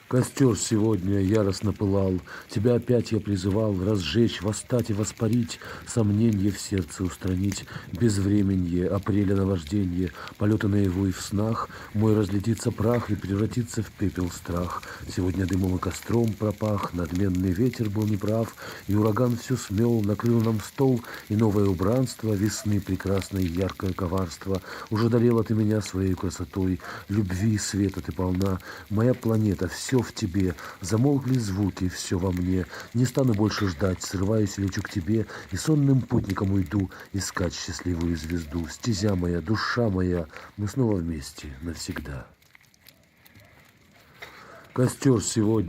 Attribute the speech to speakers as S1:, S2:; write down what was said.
S1: Костер сегодня яростно пылал, тебя опять я призывал разжечь, восстать и воспарить, сомненье в сердце устранить, безвременье, апреля наважденье, полеты наяву и в снах, мой разлетится прах и превратится в пепел страх. Сегодня дымом и костром пропах, надменный ветер был неправ, и ураган все смел, накрыл нам стол, и новое убранство, весны прекрасное яркое коварство. Уже дарила ты меня своей красотой, любви и света ты полна, моя планета, все в тебе, замолкли звуки, все во мне. Не стану больше ждать, срываюсь и лечу к тебе, и сонным путником уйду искать счастливую звезду. Стезя моя, душа моя, мы снова вместе навсегда. Костер сегодня.